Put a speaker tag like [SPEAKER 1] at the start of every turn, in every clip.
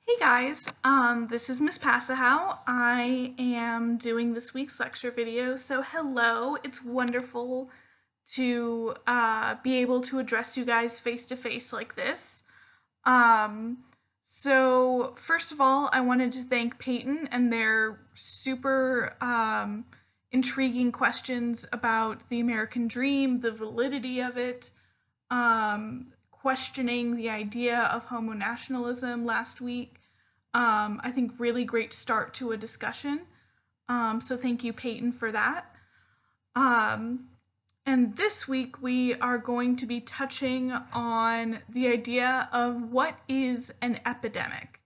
[SPEAKER 1] Hey guys, this is Miss Passahow. I am doing this week's lecture video, so hello. It's wonderful to be able to address you guys face to face like this. Um, so first of all, I wanted to thank Peyton and their super intriguing questions about the American dream, the validity of it, questioning the idea of homo nationalism last week. I think really great start to a discussion. So thank you, Peyton, for that. Um, and this week we are going to be touching on the idea of what is an epidemic.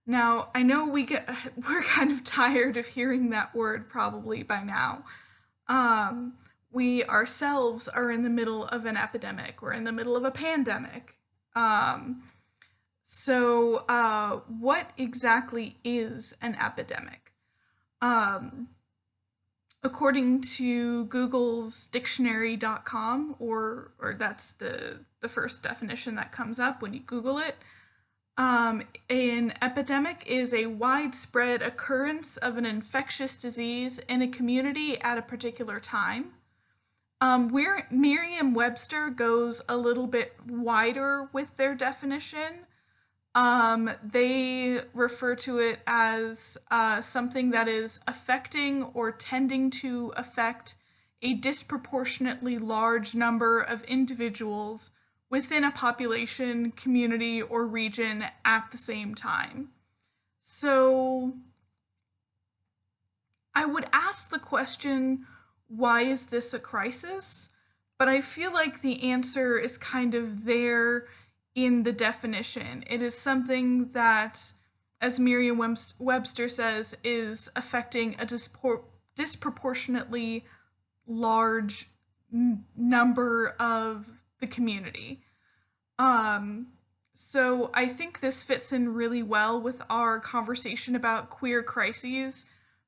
[SPEAKER 1] Now, I know we're kind of tired of hearing that word probably by now. Um, we ourselves are in the middle of an epidemic. We're in the middle of a pandemic. Um, what exactly is an epidemic? Um, According to Google's dictionary.com, or that's the first definition that comes up when you Google it, an epidemic is a widespread occurrence of an infectious disease in a community at a particular time. Where Merriam-Webster goes a little bit wider with their definition. They refer to it as something that is affecting or tending to affect a disproportionately large number of individuals within a population, community, or region at the same time. So I would ask the question, why is this a crisis? But I feel like the answer is kind of there in the definition. It is something that, as Merriam-Webster says, is affecting a disproportionately large number of the community. So I think this fits in really well with our conversation about queer crises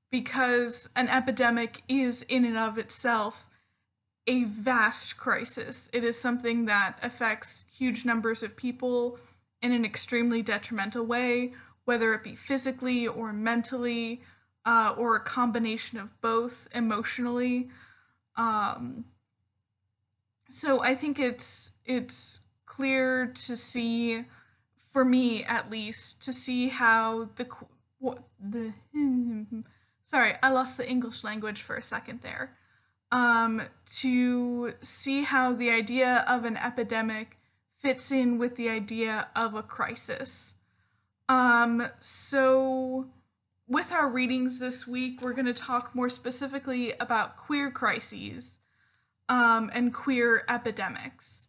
[SPEAKER 1] because an epidemic is in and of itself a vast crisis. It is something that affects huge numbers of people in an extremely detrimental way, whether it be physically or mentally, or a combination of both emotionally. Um, so I think it's clear to see, for me at least, to see how the sorry, I lost the English language for a second there. To see how the idea of an epidemic fits in with the idea of a crisis. So with our readings this week, we're going to talk more specifically about queer crises and queer epidemics.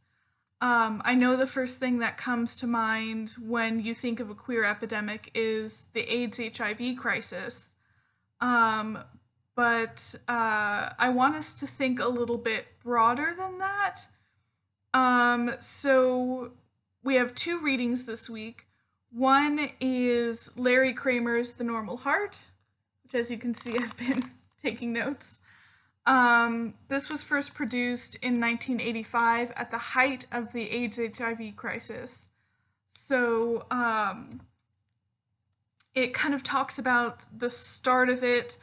[SPEAKER 1] I know the first thing that comes to mind when you think of a queer epidemic is the AIDS HIV crisis. But I want us to think a little bit broader than that. So we have two readings this week. One is Larry Kramer's The Normal Heart, which, as you can see, I've been taking notes. This was first produced in 1985 at the height of the AIDS HIV crisis. So it kind of talks about the start of it,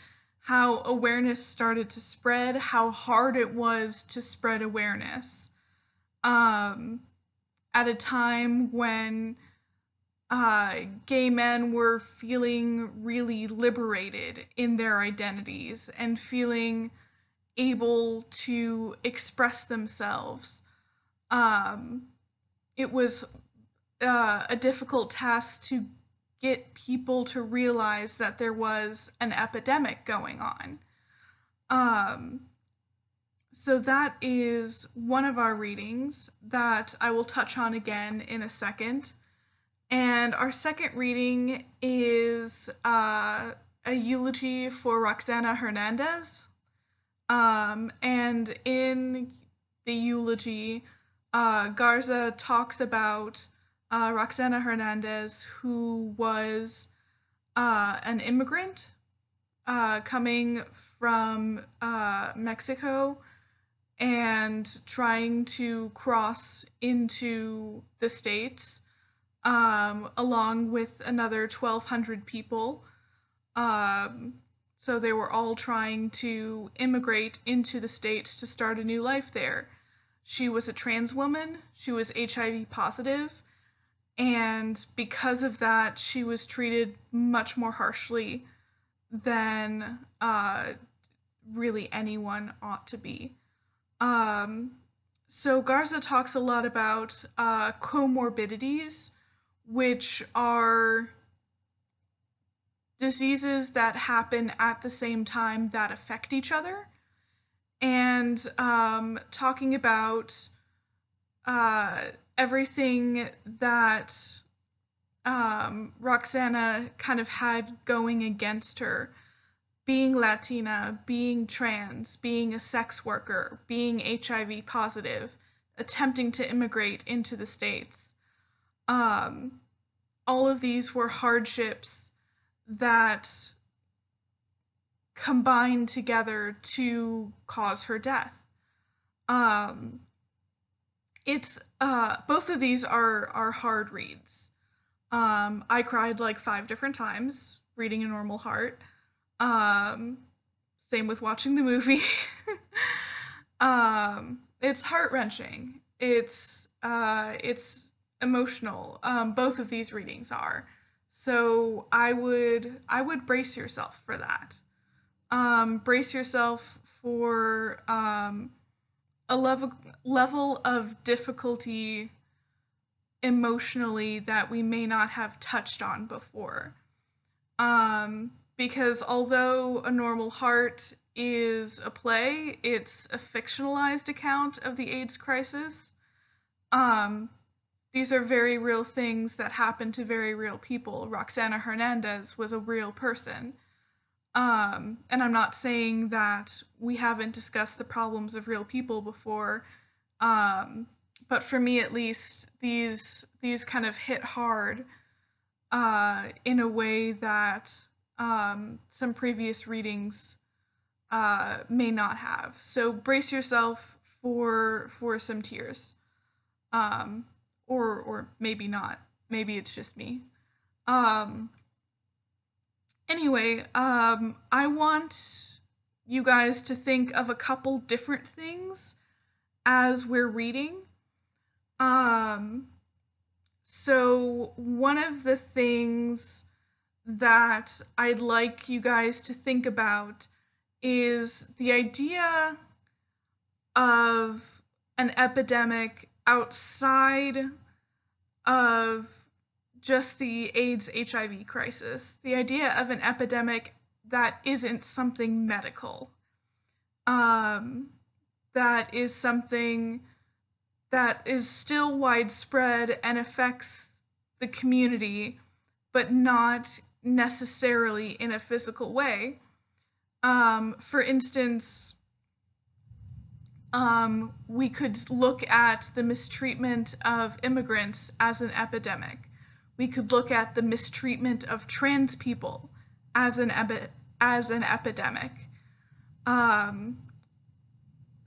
[SPEAKER 1] how awareness started to spread, how hard it was to spread awareness at a time when gay men were feeling really liberated in their identities and feeling able to express themselves. It was a difficult task to get people to realize that there was an epidemic going on. So that is one of our readings that I will touch on again in a second. And our second reading is a eulogy for Roxana Hernandez. And in the eulogy, Garza talks about Roxana Hernandez, who was an immigrant coming from Mexico and trying to cross into the States along with another 1,200 people. So they were all trying to immigrate into the States to start a new life there. She was a trans woman, she was HIV positive, and because of that, she was treated much more harshly than really anyone ought to be. So Garza talks a lot about comorbidities, which are diseases that happen at the same time that affect each other, and talking about everything that Roxana kind of had going against her. Being Latina, being trans, being a sex worker, being HIV positive, attempting to immigrate into the States. All of these were hardships that combined together to cause her death. It's both of these are hard reads. I cried like 5 different times reading A Normal Heart. Same with watching the movie. It's heart-wrenching. It's emotional. Both of these readings are. So I would brace yourself for that. Brace yourself for a level of difficulty emotionally that we may not have touched on before. Because although A Normal Heart is a play, it's a fictionalized account of the AIDS crisis. These are very real things that happen to very real people. Roxana Hernandez was a real person. And I'm not saying that we haven't discussed the problems of real people before, but for me at least, these kind of hit hard in a way that some previous readings may not have. So brace yourself for some tears, or maybe not. Maybe it's just me. Anyway, I want you guys to think of a couple different things as we're reading. So one of the things that I'd like you guys to think about is the idea of an epidemic outside of just the AIDS HIV crisis. The idea of an epidemic that isn't something medical. That is something that is still widespread and affects the community, but not necessarily in a physical way. For instance, we could look at the mistreatment of immigrants as an epidemic. We could look at the mistreatment of trans people as an epidemic.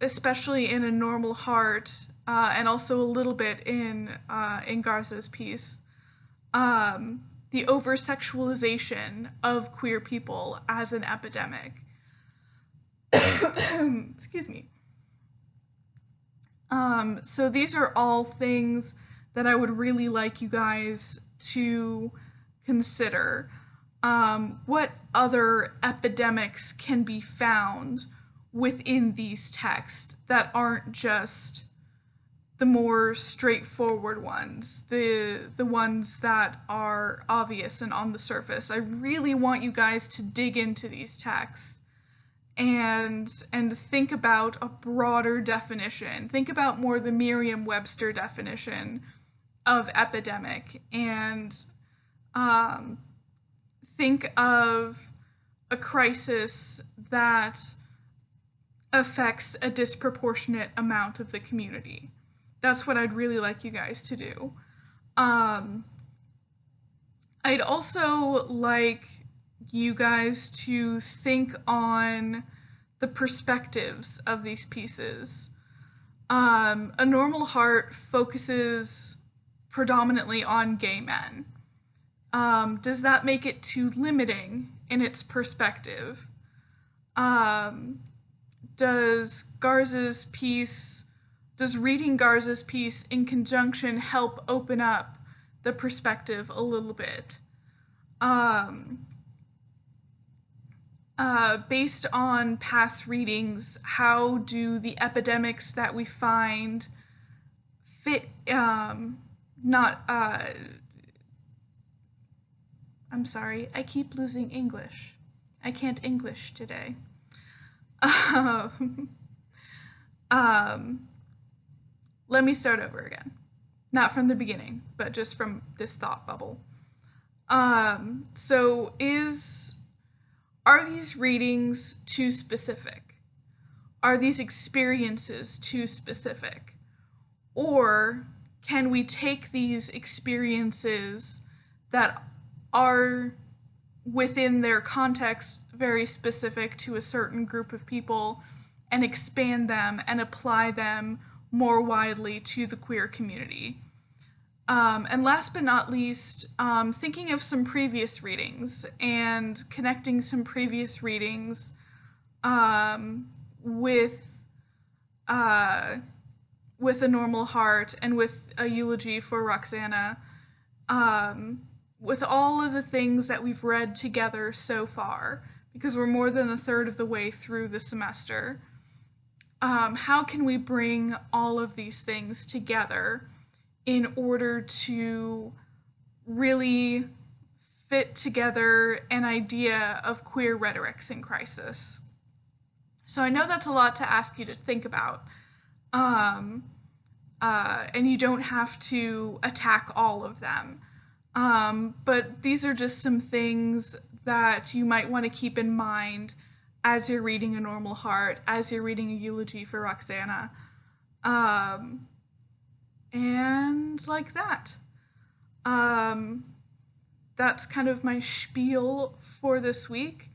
[SPEAKER 1] Especially in A Normal Heart, and also a little bit in Garza's piece. The over-sexualization of queer people as an epidemic. Excuse me. So these are all things that I would really like you guys to consider. What other epidemics can be found within these texts that aren't just the more straightforward ones, the ones that are obvious and on the surface? I really want you guys to dig into these texts and think about a broader definition. Think about more the Merriam-Webster definition of epidemic, and think of a crisis that affects a disproportionate amount of the community. That's what I'd really like you guys to do. I'd also like you guys to think on the perspectives of these pieces. A Normal Heart focuses predominantly on gay men. Does that make it too limiting in its perspective? Does reading Garza's piece in conjunction help open up the perspective a little bit? Based on past readings, how do the epidemics that we find fit, not, I'm sorry, I keep losing English. I can't English today. Let me start over again. Not from the beginning, but just from this thought bubble. So are these readings too specific? Are these experiences too specific? Or can we take these experiences that are within their context very specific to a certain group of people and expand them and apply them more widely to the queer community? And last but not least, thinking of some previous readings and connecting some previous readings with A Normal Heart and with A Eulogy for Roxana, with all of the things that we've read together so far, because we're more than a third of the way through the semester. How can we bring all of these things together in order to really fit together an idea of queer rhetorics in crisis? So I know that's a lot to ask you to think about, and you don't have to attack all of them, but these are just some things that you might want to keep in mind as you're reading A Normal Heart, as you're reading A Eulogy for Roxana. And like that. That's kind of my spiel for this week.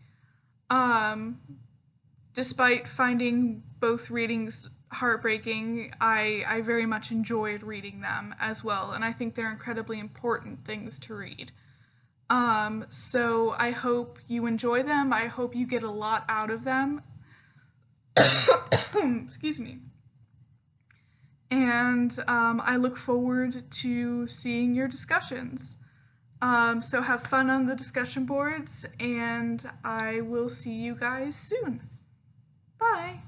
[SPEAKER 1] Despite finding both readings heartbreaking, I very much enjoyed reading them as well, and I think they're incredibly important things to read. So I hope you enjoy them. I hope you get a lot out of them. Excuse me. And I look forward to seeing your discussions. So have fun on the discussion boards, and I will see you guys soon. Bye!